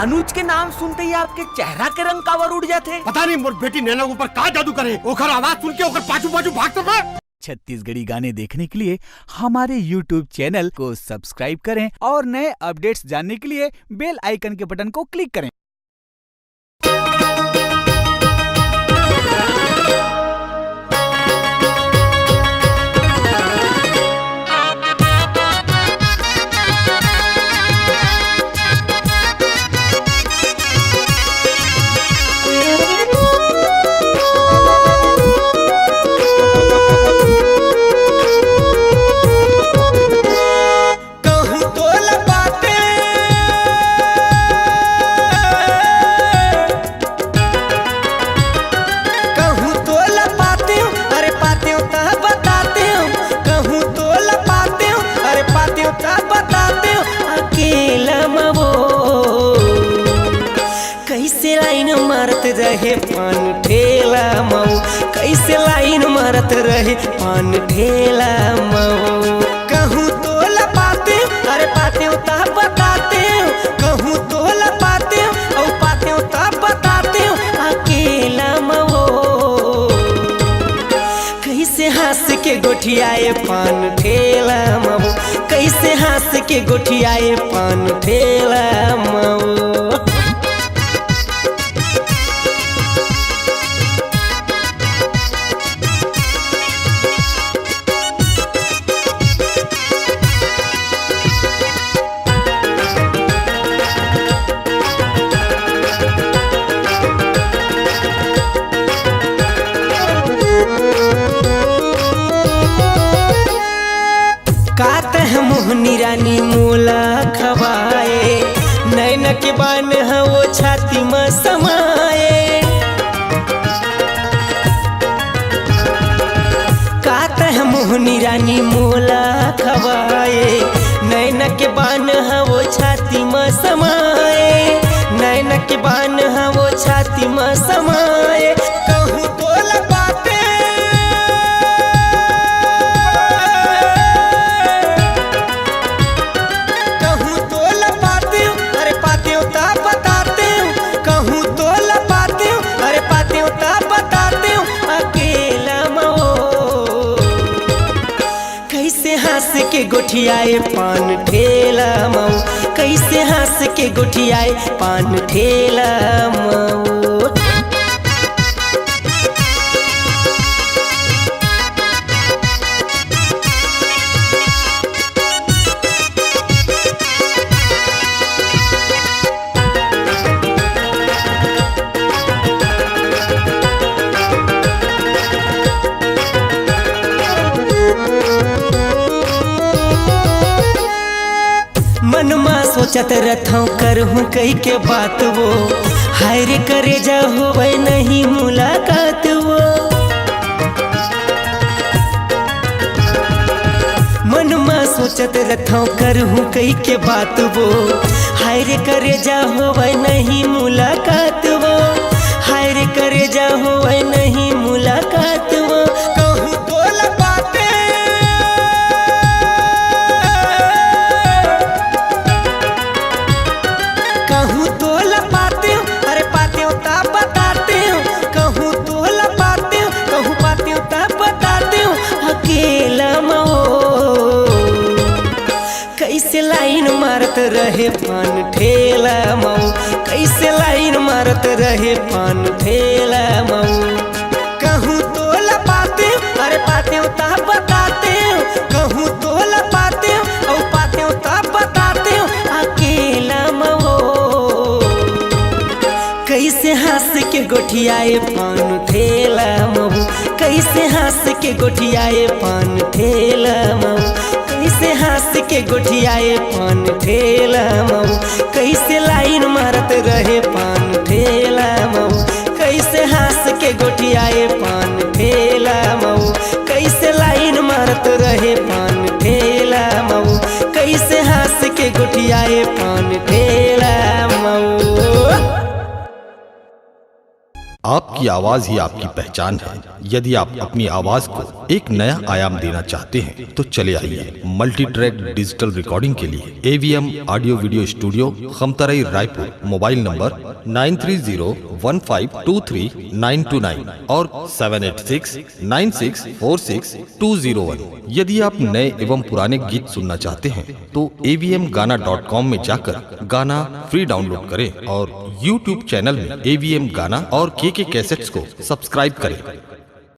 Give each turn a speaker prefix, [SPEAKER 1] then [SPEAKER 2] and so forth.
[SPEAKER 1] अनुज के नाम सुनते ही आपके चेहरा के रंग कावर उड़ जाते।
[SPEAKER 2] पता नहीं मोर बेटी नैना ऊपर का जादू करे, ओकर आवाज सुन के ओकर पाछू पाछू भागते बा।
[SPEAKER 3] छत्तीसगढ़ी गाने देखने के लिए हमारे YouTube चैनल को सब्सक्राइब करें और नए अपडेट्स जानने के लिए बेल आइकन के बटन को क्लिक करें।
[SPEAKER 4] कैसे लाइन मारत रहे पान ठेला मऊ, कैसे लाइन मारत रहे पान ठेला मऊ। कहूँ तो लपाते अरे पाते ता बताते, कहूँ तो लपाते और पाते ता बताते अकेला मऊ। कैसे हंस के गोठियाए पान ठेला मऊ, कैसे हंस के गोठियाए पान ठेला मऊ। मोहनी रानी मोला खवाए, नैन के बान है वो छाती में समाए। काता है मोहनी रानी मोला खवाए, नैन के बान है वो छाती में समाए, नैन के बान है वो छाती में समाए। कहूँ तो लपाते के गोठियाए पान ठेला मऊ, कैसे हंस के गोठियाए पान ठेला मऊ। मनमा सोचत रथों करहूँ कई के बात वो, हाय रे करे जा होवे नहीं मुलाकात वो। मनमा सोचत रथों करहूँ कई के बात वो, हाय रे करे जा होवे नहीं मुलाकात वो, हाय रे करे जा होवे नहीं मुलाकात वो। कहूँ तो लपाते कैसे लाइन मारत रहे पान ठेला मऊ, कैसे लाइन मारत रहे पान ठेला मऊ। कहूँ तो लपाते अरे पाते ता बताते, कहूँ तो लपाते और पाते ता बताते अकेला मऊ। कैसे हंस के गोठियाए पान ठेला मऊ, कैसे हंस के गोठियाए पान ठेला मऊ, कैसे हंस के गोठियाए पान ठेला मऊ। कैसे लाइन मारत रहे पान ठेला मऊ, कैसे हंस के गोठियाए पान ठेला मऊ, कैसे लाइन मारत रहे पान ठेला मऊ, कैसे हंस के गोठियाए पान ठेला मऊ।
[SPEAKER 5] आपकी आवाज ही आपकी पहचान है। यदि आप अपनी आवाज को एक नया आयाम देना चाहते हैं तो चले आइए मल्टी ट्रैक डिजिटल रिकॉर्डिंग के लिए AVM audio video studio, Khamtarai, Raipur. Mobile number 9301523929 और 7869646201। यदि आप नए एवं पुराने गीत सुनना चाहते हैं तो avmgana.com में जाकर गाना फ्री डाउनलोड करें और YouTube चैनल में AVM गाना और KK कैसेट्स को सब्सक्राइब करें।